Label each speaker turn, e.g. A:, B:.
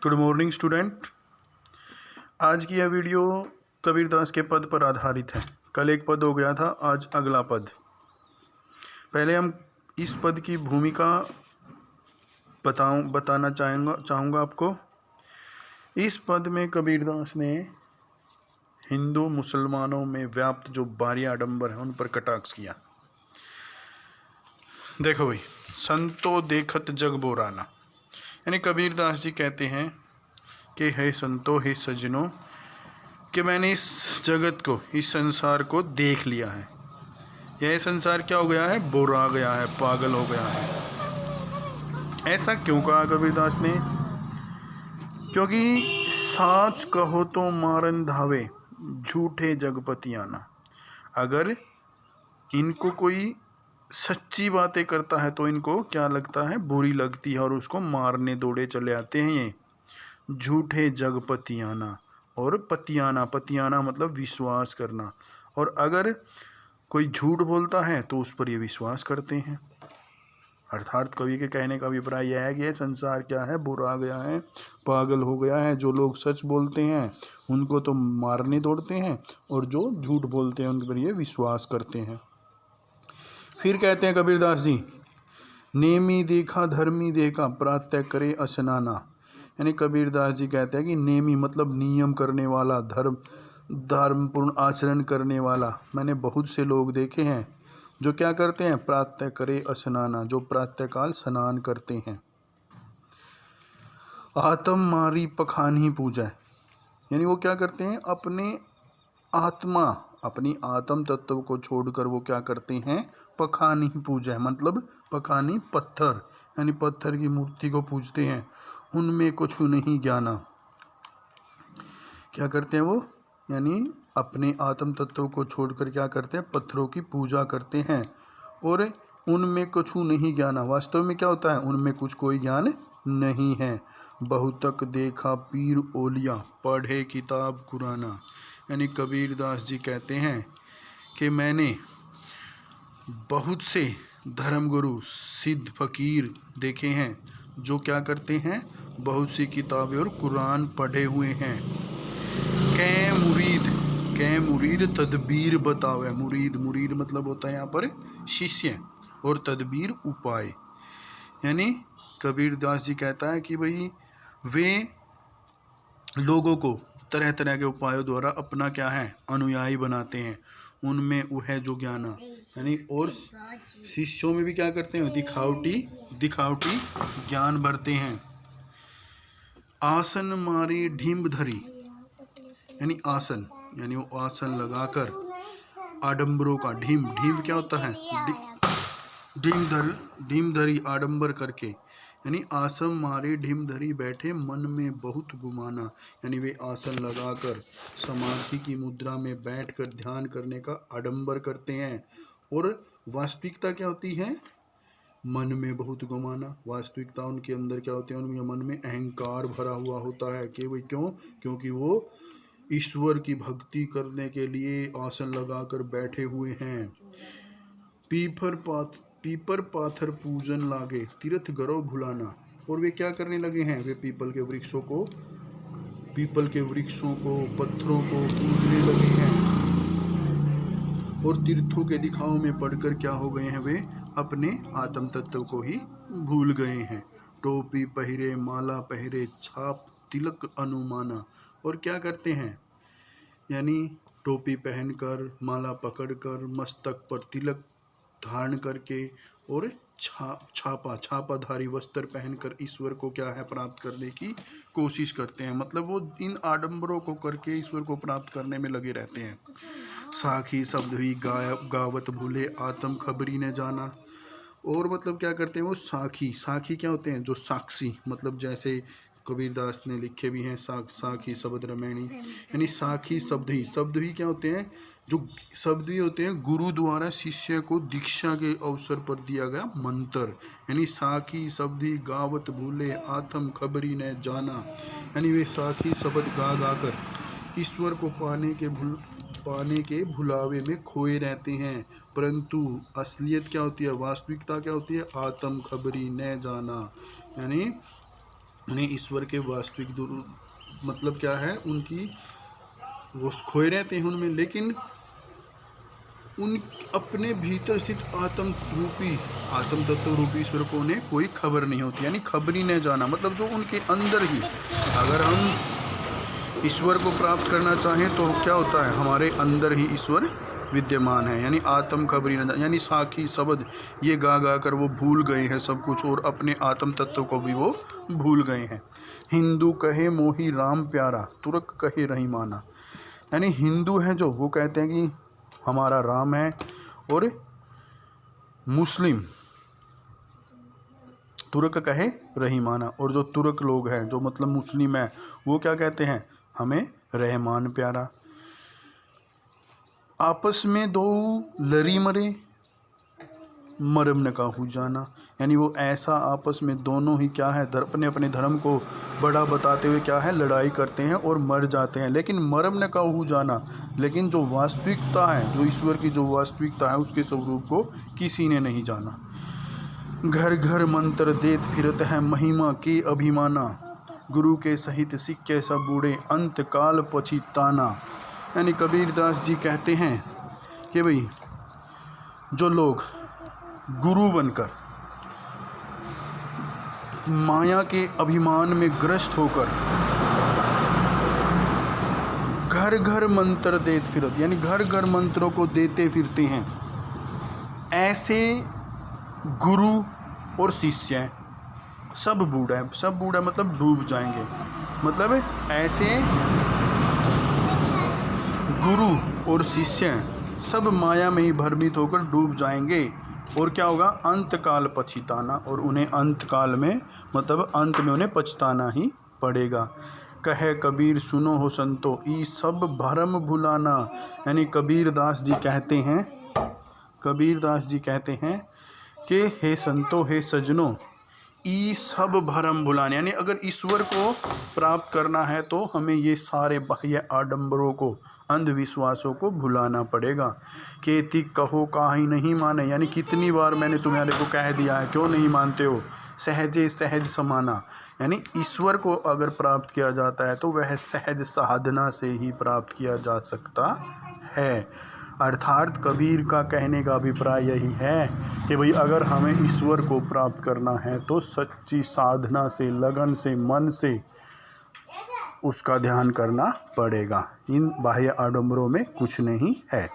A: Good morning student. आज की यह वीडियो कबीरदास के पद पर आधारित है। कल एक पद हो गया था, आज अगला पद। पहले हम इस पद की भूमिका बताना चाहूँगा आपको। इस पद में कबीरदास ने हिंदू मुसलमानों में व्याप्त जो बाहरी आडंबर है उन पर कटाक्ष किया। देखो भाई, संतो देखत जग बोराना, यानी कबीरदास जी कहते हैं कि हे संतो, हे सज्जनों, कि मैंने इस जगत को, इस संसार को देख लिया है। यह संसार क्या हो गया है? बोरा गया है, पागल हो गया है। ऐसा क्यों कहा कबीरदास ने? क्योंकि साच कहो तो मारन धावे, झूठे जगपति आना। अगर इनको कोई सच्ची बातें करता है तो इनको क्या लगता है? बुरी लगती है और उसको मारने दौड़े चले आते हैं ये। झूठे जगपति आना, और पतियाना, पतियाना मतलब विश्वास करना। और अगर कोई झूठ बोलता है तो उस पर ये विश्वास करते हैं। अर्थात कवि के कहने का अभिप्राय यह है कि यह संसार क्या है? बुरा गया है, पागल हो गया है। जो लोग सच बोलते हैं उनको तो मारने दौड़ते हैं, और जो झूठ बोलते हैं उन पर ये विश्वास करते हैं। फिर कहते हैं कबीरदास जी, नेमी देखा धर्मी देखा, प्रातः करे स्नाना। यानी कबीरदास जी कहते हैं कि नेमी मतलब नियम करने वाला, धर्मपूर्ण आचरण करने वाला। मैंने बहुत से लोग देखे हैं जो क्या करते हैं? प्रातः करे स्नाना, जो प्रातःकाल स्नान करते हैं। आत्म मारी पखानी पूजा, यानी वो क्या करते हैं? अपनी आत्म तत्व को छोड़कर वो क्या करते हैं? पखानी पूजा, मतलब पखानी पत्थर, यानी पत्थर की मूर्ति को पूजते हैं। उनमें कुछ नहीं ज्ञाना। क्या करते हैं वो? यानी अपने आत्म तत्व को छोड़कर क्या करते हैं? पत्थरों की पूजा करते हैं। और उनमें कुछ नहीं ज्ञाना, वास्तव में क्या होता है? उनमें कुछ कोई ज्ञान नहीं है। बहुतक देखा पीर ओलिया, पढ़े किताब कुराना। यानी कबीरदास जी कहते हैं कि मैंने बहुत से धर्मगुरु, सिद्ध फकीर देखे हैं जो क्या करते हैं? बहुत सी किताबें और कुरान पढ़े हुए हैं। कै मुरीद तदबीर बतावे। मुरीद मतलब होता है यहाँ पर शिष्य, और तदबीर उपाय। यानी कबीरदास जी कहता है कि भाई वे लोगों को तरह तरह के उपायों द्वारा अपना क्या है? अनुयायी बनाते हैं। उनमें वह जो ज्ञाना, यानी और शिष्यों में भी क्या करते हैं? दिखावटी ज्ञान भरते हैं। आसन मारी ढीम धरी, यानी आसन, यानी वो आसन लगाकर आडंबरों का, ढीम क्या होता है? ढीम धरी आडंबर करके, यानी आसन मारे ढीम धरी बैठे, मन में बहुत गुमाना। यानी वे आसन लगाकर समाधि की मुद्रा में बैठकर ध्यान करने का आडंबर करते हैं। और वास्तविकता क्या होती है? मन में बहुत गुमाना। वास्तविकता उनके अंदर क्या होती है? उनके मन में अहंकार भरा हुआ होता है। कि भाई क्यों? क्योंकि वो ईश्वर की भक्ति करने के लिए आसन लगाकर बैठे हुए हैं। पीपर पाथर पूजन लागे, तीर्थ गरौ भुलाना। और वे क्या करने लगे हैं? वे पीपल के वृक्षों को, पत्थरों को पूजने लगे हैं। और तीर्थों के दिखाओं में पढ़कर क्या हो गए हैं? वे अपने आत्म तत्व को ही भूल गए हैं। टोपी पहिरे, माला पहिरे, छाप तिलक अनुमाना। और क्या करते हैं? यानी टोपी पहनकर, माला पकड़कर, मस्तक पर तिलक धारण करके, और छापाधारी वस्त्र पहनकर ईश्वर को क्या है? प्राप्त करने की कोशिश करते हैं। मतलब वो इन आडंबरों को करके ईश्वर को प्राप्त करने में लगे रहते हैं। साखी शब्द हुई गावत भूले, आत्म खबरी ने जाना। और मतलब क्या करते हैं वो? साखी क्या होते हैं? जो साक्षी, मतलब जैसे कबीरदास ने लिखे भी हैं साखी शब्द रमैणी, यानी साखी शब्द ही क्या होते हैं? जो शब्द ही होते हैं गुरु द्वारा शिष्य को दीक्षा के अवसर पर दिया गया मंत्र। यानी साखी शब्द ही गावत भूले, आत्म खबरी ने जाना। यानी वे साखी शब्द गा कर ईश्वर को पाने के भुलावे में खोए रहते हैं। परंतु असलियत क्या होती है? वास्तविकता क्या होती है? आत्म खबरी न जाना, यानी यानी ईश्वर के वास्तविक मतलब क्या है, उनकी वो खोए रहते हैं उनमें, लेकिन उन अपने भीतर स्थित आत्म तत्व रूपी ईश्वर को उन्हें कोई खबर नहीं होती, यानी खबरी न जाना, मतलब जो उनके अंदर ही, अगर हम ईश्वर को प्राप्त करना चाहें तो क्या होता है, हमारे अंदर ही ईश्वर विद्यमान है, यानी आत्म खबरी न जाना, यानी साखी शब्द ये गा गा कर वो भूल गए हैं सब कुछ, और अपने आत्म तत्व को भी वो भूल गए हैं। हिंदू कहे मोही राम प्यारा, तुर्क कहे रहीमाना, यानी हिंदू हैं जो, वो कहते हैं कि हमारा राम है, और मुस्लिम तुर्क कहे रहीमाना, और जो तुर्क लोग हैं जो मतलब मुस्लिम है, वो क्या कहते हैं, हमें रहमान प्यारा। आपस में दो लड़ी मरे, मरम न काहू जाना, यानी वो ऐसा आपस में दोनों ही क्या है, अपने अपने धर्म को बड़ा बताते हुए क्या है, लड़ाई करते हैं और मर जाते हैं, लेकिन मरम न काहू जाना, लेकिन जो वास्तविकता है, जो ईश्वर की जो वास्तविकता है, उसके स्वरूप को किसी ने नहीं जाना। घर घर मंत्र देत फिरत है महिमा के अभिमाना, गुरु के सहित सिक्के सब बूढ़े अंत काल पछिताना, यानी कबीरदास जी कहते हैं कि भाई जो लोग गुरु बनकर माया के अभिमान में ग्रस्त होकर घर घर मंत्र देते फिरत, यानी घर घर मंत्रों को देते फिरते हैं, ऐसे गुरु और शिष्य सब बूढ़ा मतलब डूब जाएंगे, मतलब ऐसे गुरु और शिष्य सब माया में ही भ्रमित होकर डूब जाएंगे, और क्या होगा, अंत काल पछिताना, और उन्हें अंत काल में मतलब अंत में उन्हें पछताना ही पड़ेगा। कहे कबीर सुनो हो संतो ई सब भरम भुलाना, यानी कबीरदास जी कहते हैं कि हे संतो हे सजनों, ई सब भरम भुलाने, यानी अगर ईश्वर को प्राप्त करना है तो हमें ये सारे बाह्य आडंबरों को, अंधविश्वासों को भुलाना पड़ेगा। केति कहो काहि नहीं माने, यानी कितनी बार मैंने तुम्हारे को कह दिया है, क्यों नहीं मानते हो। सहजे सहज समाना, यानी ईश्वर को अगर प्राप्त किया जाता है तो वह सहज साधना से ही प्राप्त किया जा सकता है। अर्थात कबीर का कहने का अभिप्राय यही है कि भाई अगर हमें ईश्वर को प्राप्त करना है तो सच्ची साधना से, लगन से, मन से उसका ध्यान करना पड़ेगा, इन बाह्य आडंबरों में कुछ नहीं है।